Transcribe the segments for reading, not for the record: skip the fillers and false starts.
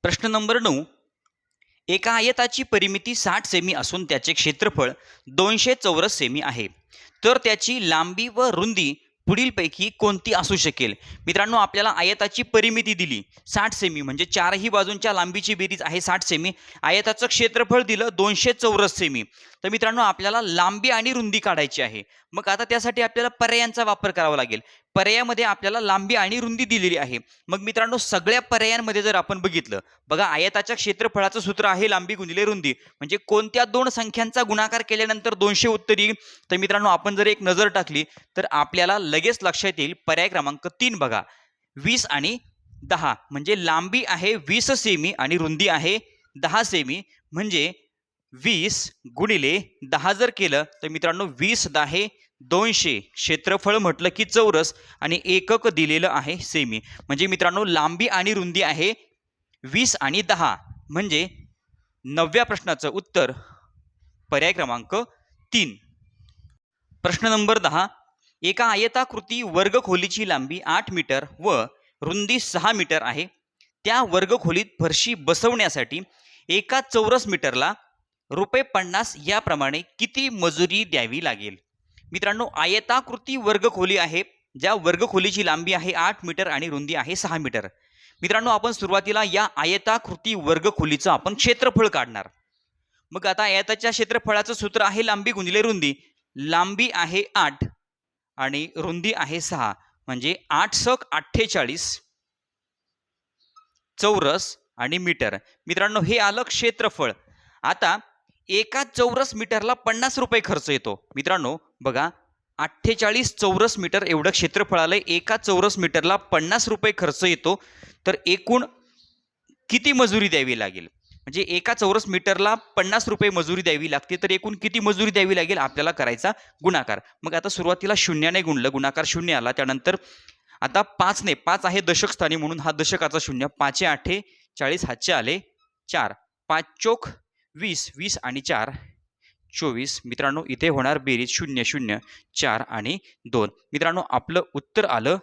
प्रश्न नंबर 9. एका आयताची परिमिती 60 सेमी असून त्याचे क्षेत्रफळ 200 चौरस सेमी आहे. तर त्याची लांबी व रुंदी पुढीलपैकी कोणती असू शकेल? मित्रांनो, आपल्याला आयताची परिमिती दिली 60 सेमी, म्हणजे चारही बाजूंच्या लांबीची बेरीज आहे 60 सेमी. आयताचं क्षेत्रफळ दिलं 200 चौरस सेमी. तर मित्रांनो, आपल्याला लांबी आणि रुंदी काढायची आहे. मग आता त्यासाठी आपल्याला पर्यायांचा वापर करावा लागेल. पर्यायामध्ये आपल्याला लांबी आणि रुंदी दिलेली आहे. मग मित्रांनो, सगळ्या पर्यायांमध्ये जर आपण बघितलं, बघा, आयताच्या क्षेत्रफळाचं सूत्र आहे लांबी गुणिले रुंदी. म्हणजे कोणत्या दोन संख्यांचा गुणाकार केल्यानंतर 200 उत्तर येईल? तर मित्रांनो, आपण जर एक नजर टाकली तर आपल्याला लगेच लक्षात येईल. पर्याय क्रमांक 3 बघा, 20 आणि 10. म्हणजे लांबी आहे 20 सेमी आणि रुंदी आहे 10 सेमी. म्हणजे 20 गुणिले 10 जर केलं तर मित्रांनो 20 10 200. क्षेत्रफळ म्हटलं की चौरस आणि एकक दिलेलं आहे सेमी. म्हणजे मित्रांनो, लांबी आणि रुंदी आहे 20 आणि 10. म्हणजे 9व्या प्रश्नाचं उत्तर पर्याय क्रमांक 3. प्रश्न नंबर 10. एका आयताकृती वर्गखोलीची लांबी 8 मीटर व रुंदी 6 मीटर आहे. त्या वर्गखोलीत फरशी बसवण्यासाठी एका चौरस मीटरला ₹50 याप्रमाणे किती मजुरी द्यावी लागेल? मित्रांनो, आयताकृती वर्गखोली आहे, ज्या वर्गखोलीची लांबी आहे 8 मीटर आणि रुंदी आहे 6 मीटर. मित्रांनो, आपण सुरुवातीला या आयताकृती वर्गखोलीचं आपण क्षेत्रफळ काढणार. मग आता आयताच्या क्षेत्रफळाचं सूत्र आहे लांबी गुणिले रुंदी. लांबी आहे 8 आणि रुंदी आहे 6. म्हणजे 8 सक 48 चौरस आणि मीटर. मित्रांनो, हे आलं क्षेत्रफळ. आता एका चौरस मीटरला ₹50 खर्च येतो. मित्रांनो बघा, 48 चौरस मीटर एवढं क्षेत्रफळ आलंय. एका चौरस मीटरला ₹50 खर्च येतो. तर एकूण किती मजुरी द्यावी लागेल? म्हणजे एका चौरस मीटरला ₹50 मजुरी द्यावी लागते. तर एकूण किती मजुरी द्यावी लागेल? आपल्याला करायचा गुणाकार. मग आता सुरुवातीला शून्याने गुणलं, गुणाकार 0 आला. त्यानंतर आता 5 ने, 5 आहे दशक स्थानी म्हणून हा दशकाचा 0. 5 8 40, हातचे आले 4. 5 चोक 20, 20 आणि 4 24. मित्रांनो, इथे होणार बेरीज 0 0 4 आणि 2. मित्रांनो, आपलं उत्तर आलं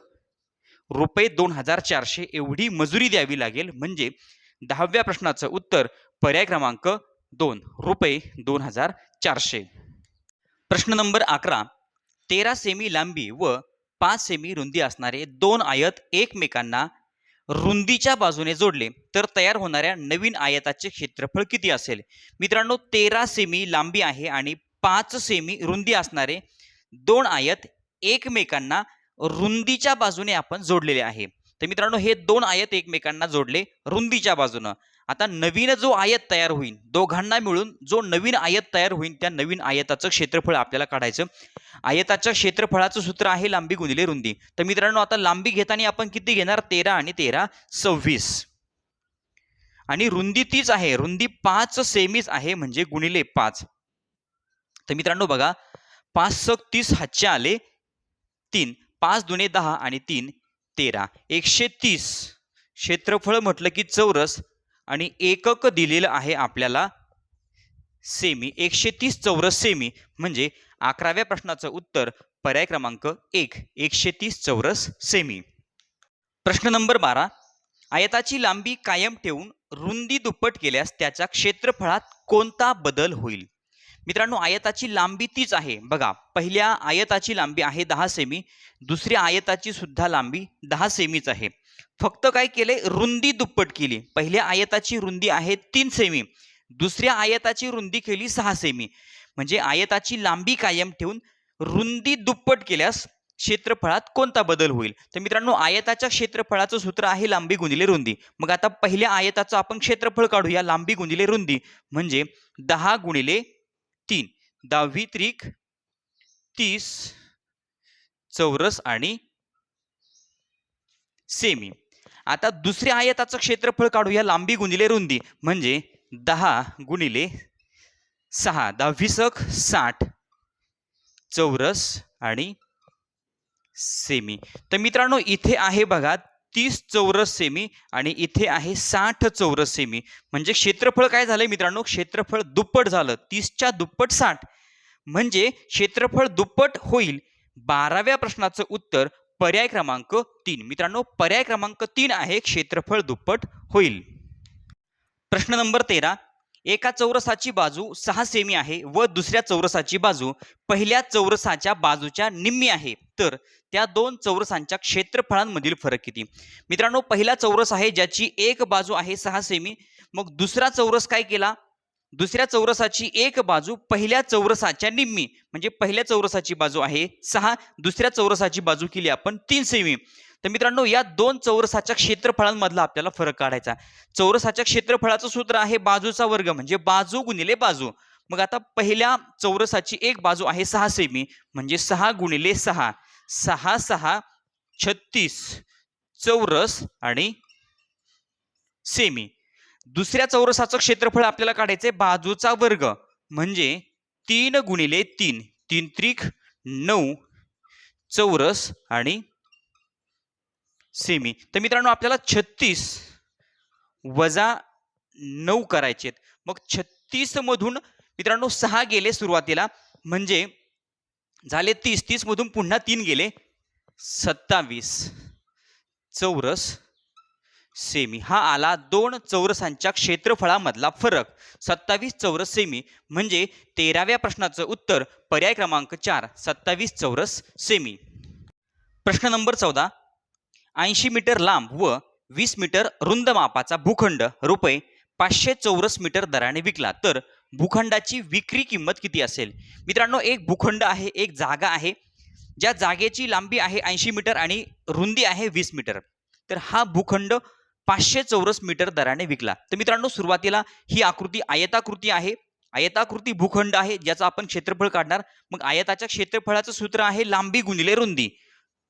₹2400 एवढी मजुरी द्यावी लागेल. म्हणजे 10व्या प्रश्नाचं उत्तर पर्याय क्रमांक 2, ₹2400. प्रश्न नंबर 11. 13 सेमी लांबी व 5 सेमी रुंदी असणारे दोन आयत एकमेकांना रुंदीच्या बाजूने जोडले तर तयार होणाऱ्या नवीन आयताचे क्षेत्रफळ किती असेल? मित्रांनो, 13 सेमी लांबी आहे आणि 5 सेमी रुंदी असणारे दोन आयत एकमेकांना रुंदीच्या बाजूने आपण जोडलेले आहे. तर मित्रांनो, हे दोन आयत एकमेकांना जोडले रुंदीच्या बाजूनं. आता नवीन जो आयत तयार होईल, दोघांना मिळून जो नवीन आयत तयार होईल, त्या नवीन आयताचं क्षेत्रफळ आपल्याला काढायचं. आयताच्या क्षेत्रफळाचं सूत्र आहे लांबी गुणिले रुंदी. तर मित्रांनो, आता लांबी घेताना आपण किती घेणार? 13 आणि 13 26. आणि रुंदी तीच आहे, रुंदी 5 सेमीच आहे, म्हणजे गुणिले 5. तर मित्रांनो बघा, 5 सक 30, हातचे आले 3. 5 दुने 10 आणि 3 13. 130. क्षेत्रफळ म्हटलं की चौरस आणि एकक दिलेलं आहे आपल्याला सेमी. 130 चौरस सेमी. म्हणजे 11व्या प्रश्नाचं उत्तर पर्याय क्रमांक 1, 130 चौरस सेमी. प्रश्न नंबर 12. आयताची लांबी कायम ठेवून रुंदी दुप्पट केल्यास त्याच्या क्षेत्रफळात कोणता बदल होईल? मित्रांनो, आयताची लांबी तीच आहे. बघा, पहिल्या आयताची लांबी आहे 10 सेमी, दुसऱ्या आयताची सुद्धा लांबी 10 सेमीच आहे. फक्त काय केले? रुंदी दुप्पट केली. पहिल्या आयताची रुंदी आहे 3 सेमी, दुसऱ्या आयताची रुंदी केली 6 सेमी. म्हणजे आयताची लांबी कायम ठेवून रुंदी दुप्पट केल्यास क्षेत्रफळात कोणता बदल होईल? तर मित्रांनो, आयताच्या क्षेत्रफळाचं सूत्र आहे लांबी गुणिले रुंदी. मग आता पहिल्या आयताचं आपण क्षेत्रफळ काढूया, लांबी गुणिले रुंदी. म्हणजे 10 गुणिले 3, 10 त्रिक 30 चौरस आणि सेमी. आता दुसऱ्या आयताचं क्षेत्रफळ काढूया, लांबी गुणिले रुंदी. म्हणजे 10 गुणिले 6, 10 सक 60 चौरस आणि सेमी. तर मित्रांनो, इथे आहे बघा 30 चौरस सेमी आणि इथे आहे 60 चौरस सेमी. म्हणजे क्षेत्रफळ काय झालंय मित्रांनो? क्षेत्रफळ दुप्पट झालं. 30च्या दुप्पट 60. म्हणजे क्षेत्रफळ दुप्पट होईल. 12व्या प्रश्नाचं उत्तर पर्याय क्रमांक 3. मित्रांनो, पर्याय क्रमांक 3 आहे, क्षेत्रफळ दुप्पट होईल. प्रश्न नंबर 13. एका चौरसाची बाजू 6 सेमी आहे व दुसऱ्या चौरसाची बाजू पहिल्या चौरसाच्या बाजूच्या निम्मी आहे, तर त्या दोन चौरसांच्या क्षेत्रफळांमधील फरक किती? मित्रांनो, पहिला चौरस आहे ज्याची एक बाजू आहे 6 सेमी. मग दुसरा चौरस काय केला? दुसऱ्या चौरसाची एक बाजू पहिल्या चौरसाच्या निम्मी, म्हणजे पहिल्या चौरसाची बाजू आहे 6, दुसऱ्या चौरसाची बाजू केली आपण 3 सेमी. तर मित्रांनो, या दोन चौरसाच्या क्षेत्रफळांमधला आपल्याला फरक काढायचा. चौरसाच्या क्षेत्रफळाचं सूत्र आहे बाजूचा वर्ग, म्हणजे बाजू गुणिले बाजू. मग आता पहिल्या चौरसाची एक बाजू आहे 6 सेमी, म्हणजे 6 गुणिले 6, 6 6 36 चौरस आणि सेमी. दुसऱ्या चौरसाचं क्षेत्रफळ आपल्याला काढायचंय बाजूचा वर्ग, म्हणजे 3 गुणिले 3, 3 त्रिक 9 चौरस आणि सेमी. तर मित्रांनो, आपल्याला 36 वजा 9 करायचे. मग 36 मधून मित्रांनो 6 गेले सुरुवातीला, म्हणजे झाले 30. 30 मधून पुन्हा 3 गेले, 27 चौरस सेमी. हा आला दोन चौरसांच्या क्षेत्रफळामधला फरक, 27 चौरस सेमी. म्हणजे 13व्या प्रश्नाचं उत्तर पर्याय क्रमांक 4, 27 चौरस सेमी. प्रश्न नंबर 14. 80 मीटर लांब व 20 मीटर रुंद मापाचा भूखंड रुपये 500 चौरस मीटर दराने विकला, तर भूखंडाची विक्री किंमत किती असेल? मित्रांनो, एक भूखंड आहे, एक जागा आहे, ज्या जागेची लांबी आहे 80 मीटर आणि रुंदी आहे 20 मीटर. तर हा भूखंड 500 चौरस मीटर दराने विकला. तर मित्रांनो, सुरुवातीला ही आकृती आयताकृती आहे, आयताकृती भूखंड आहे, ज्याचं आपण क्षेत्रफळ काढणार. मग आयताच्या क्षेत्रफळाचं सूत्र आहे लांबी गुणिले रुंदी.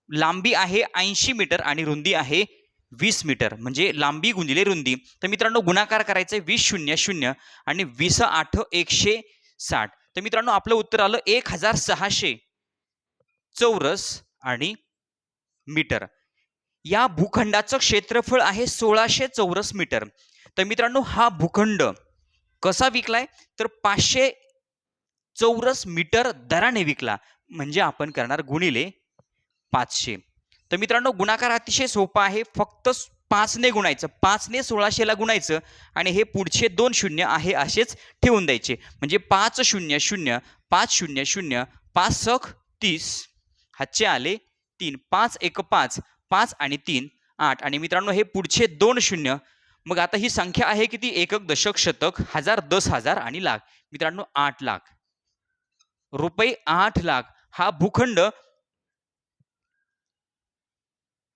लांबी आहे 80 मीटर आणि रुंदी आहे 20 मीटर, म्हणजे लांबी गुणिले रुंदी. तर मित्रांनो, गुणाकार करायचा 20 0 0 आणि 20 8 160. तर मित्रांनो, आपलं उत्तर आलं 1600 चौरस आणि मीटर. या भूखंडाचं क्षेत्रफळ आहे 1600 चौरस मीटर. तर मित्रांनो, हा भूखंड कसा विकलाय? तर 500 चौरस मीटर दराने विकला, म्हणजे आपण करणार गुणिले 500. तर मित्रांनो, गुणाकार अतिशय सोपा आहे, फक्त 5 ने गुणायचं, 5 ने 1600 ला गुणायचं आणि हे पुढचे 2 शून्य आहे असेच ठेवून द्यायचे. म्हणजे 5 0 0 5 0 0 5 6 30, हातचे आले 3, 5 1 5, 5 आणि 3 8. आणि मित्रांनो, हे पुढचे 2 शून्य. मग आता ही संख्या आहे किती? एकक, दशक, शतक, हजार, 10,000 आणि लाख. मित्रांनो, 8 लाख रुपये, 8 लाख हा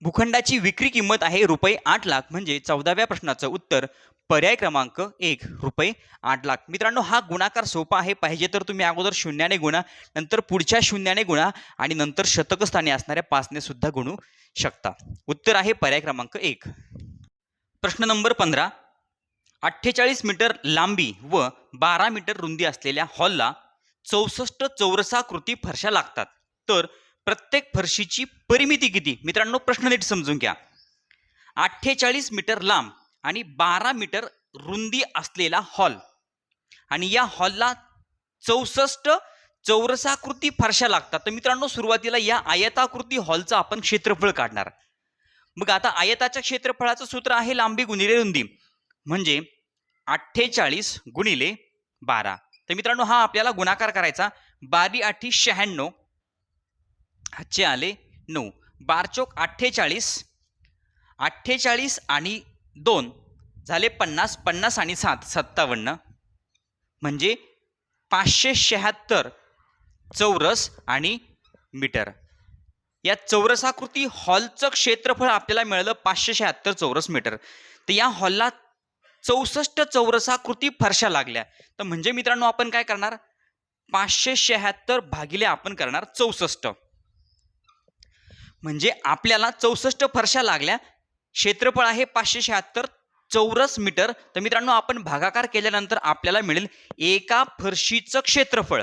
भूखंडाची विक्री किंमत आहे रुपये 8 लाख. म्हणजे 14व्या प्रश्नाचं उत्तर पर्याय क्रमांक 1, रुपये 8 लाख. मित्रांनो, हा गुणाकार सोपा आहे. पाहिजे तर तुम्ही अगोदर शून्याने गुणा, नंतर पुढच्या शून्याने गुणा आणि नंतर शतक स्थानी असणाऱ्या 5 ने सुद्धा गुणू शकता. उत्तर आहे पर्याय क्रमांक 1. प्रश्न नंबर 15. 48 मीटर लांबी व 12 मीटर रुंदी असलेल्या हॉलला 64 चौरसाकृती फरशा लागतात, तर प्रत्येक फरशीची परिमिती किती? मित्रांनो, प्रश्न नीट समजून घ्या. 48 मीटर लांब आणि 12 मीटर रुंदी असलेला हॉल, आणि या हॉलला 64 चौरसाकृती फरशा लागतात. तर मित्रांनो, सुरुवातीला या आयताकृती हॉलचं आपण क्षेत्रफळ काढणार. मग आता आयताच्या क्षेत्रफळाचं सूत्र आहे लांबी गुणिले रुंदी, म्हणजे 48 गुणिले 12. तर मित्रांनो, हा आपल्याला गुणाकार करायचा. 12 8 96, हातचे आले 9, 12 चौक 48, 48 आणि 2 झाले 50, 50 आणि 7 57, म्हणजे 576 चौरस आणि मीटर. या चौरसाकृती हॉलचं क्षेत्रफळ आपल्याला मिळालं 576 चौरस मीटर. तर या हॉलला 64 चौरसाकृती फरशा लागल्या. तर म्हणजे मित्रांनो, आपण काय करणार? 576 भागिले आपण करणार 64, म्हणजे आपल्याला 64 फरशा लागल्या. क्षेत्रफळ आहे 576 चौरस मीटर. तर मित्रांनो, आपण भागाकार केल्यानंतर आपल्याला मिळेल एका फरशीचं क्षेत्रफळ.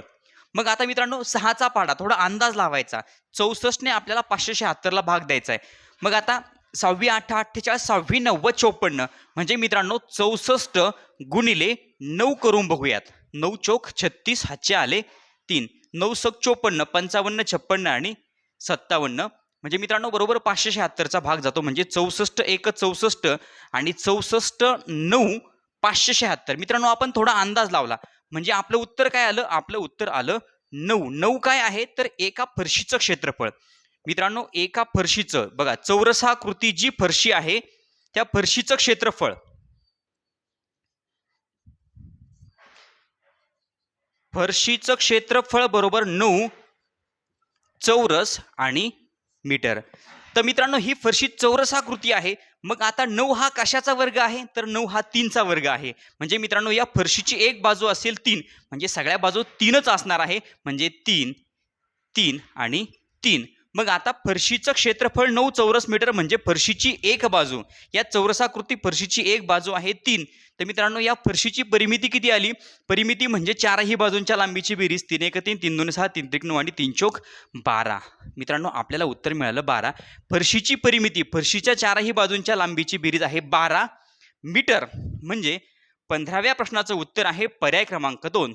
मग आता मित्रांनो, 6चा पाढा थोडा अंदाज लावायचा. 64 ने आपल्याला 576 ला भाग द्यायचा आहे. मग आता 6 8 48, 6 9 54, म्हणजे मित्रांनो 64 गुणिले 9 करून बघूयात. 9 चौक 36, हातचे आले 3, 9 सक 54, 55 56 आणि 57, म्हणजे मित्रांनो बरोबर 576 चा भाग जातो. म्हणजे 64 1 64 आणि 64 9 576. मित्रांनो आपण थोडा अंदाज लावला म्हणजे आपलं उत्तर काय आलं, आपलं उत्तर आलं 9. 9 काय आहे तर एका फरशीचं क्षेत्रफळ. मित्रांनो एका फरशीचं बघा चौरसाकृती जी फरशी आहे त्या फरशीचं क्षेत्रफळ बरोबर 9 चौरस आणि मीटर. तर मित्रांनो ही फरशी चौरसाकृती आहे. मग आता 9 हा कशाचा वर्ग आहे तर 9 हा 3चा वर्ग आहे. म्हणजे मित्रांनो या फरशीची एक बाजू असेल 3 म्हणजे सगळ्या बाजू 3च असणार आहे. म्हणजे 3 3 आणि 3. मग आता फरशीचं क्षेत्रफळ 9 चौरस मीटर म्हणजे फरशीची एक बाजू, या चौरसाकृती फरशीची एक बाजू आहे 3. तर मित्रांनो या फरशीची परिमिती किती आली, परिमिती म्हणजे चारही बाजूंच्या लांबीची बेरीज 3 1 3 3 2 6 3 3 9 आणि 3 चौक 12. मित्रांनो आपल्याला उत्तर मिळालं 12. फरशीची परिमिती फरशीच्या चारही बाजूंच्या लांबीची बेरीज आहे 12 मीटर. म्हणजे 15व्या प्रश्नाचं उत्तर आहे पर्याय क्रमांक 2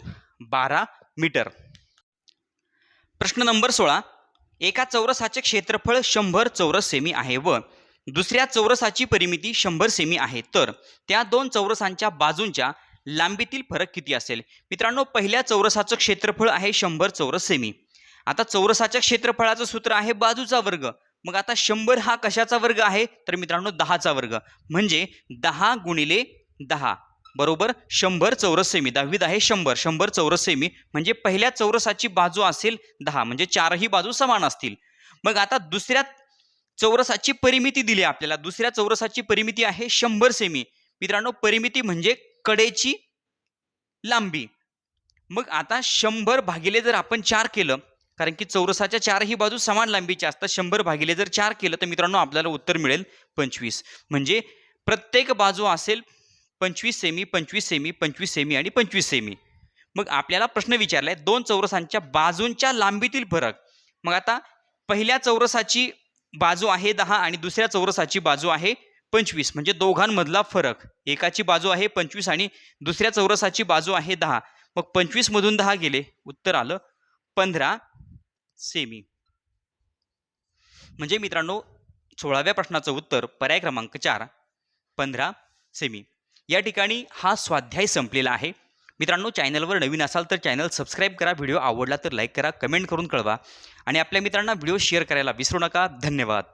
12 मीटर. प्रश्न नंबर 16. एका चौरसाचे क्षेत्रफळ 100 चौरस सेमी आहे व दुसऱ्या चौरसाची परिमिती 100 सेमी आहे, तर त्या दोन चौरसांच्या बाजूंच्या लांबीतील फरक किती असेल. मित्रांनो पहिल्या चौरसाचं क्षेत्रफळ आहे 100 चौरस सेमी. आता चौरसाच्या क्षेत्रफळाचं सूत्र आहे बाजूचा वर्ग. मग आता 100 हा कशाचा वर्ग आहे तर मित्रांनो 10चा वर्ग. म्हणजे 10 गुणिले 10 बरोबर 100 चौरस सेमी. 10वीत आहे 100 100 चौरस सेमी. म्हणजे पहिल्या चौरसाची बाजू असेल 10 म्हणजे चारही बाजू समान असतील. मग आता दुसऱ्या चौरसाची परिमिती दिली आपल्याला. दुसऱ्या चौरसाची परिमिती आहे 100 सेमी. मित्रांनो परिमिती म्हणजे कडेची लांबी. मग आता 100 भागिले जर आपण 4 केलं, कारण की चौरसाच्या चारही बाजू समान लांबीच्या असतात, 100 भागिले जर 4 केलं तर मित्रांनो आपल्याला उत्तर मिळेल 25. म्हणजे प्रत्येक बाजू असेल 25 सेमी 25 सेमी 25 सेमी आणि 25 सेमी. मग आपल्याला प्रश्न विचारलाय दोन चौरसांच्या बाजूंच्या लांबीतील फरक. मग आता पहिल्या चौरसाची बाजू आहे 10 आणि दुसऱ्या चौरसाची बाजू आहे 25. म्हणजे दोघांमधला फरक, एकाची बाजू आहे 25 आणि दुसऱ्या चौरसाची बाजू आहे 10. मग 25 मधून 10 गेले, उत्तर आलं 15 सेमी. म्हणजे मित्रांनो 16व्या प्रश्नाचं उत्तर पर्याय क्रमांक 4 15 सेमी. या ठिकाणी हा स्वाध्याय संपलेला आहे. मित्रांनो चॅनलवर नवीन असाल तर चॅनल सबस्क्राईब करा, व्हिडिओ आवडला तर लाईक करा, कमेंट करून कळवा आणि आपल्या मित्रांना व्हिडिओ शेअर करायला विसरू नका. धन्यवाद.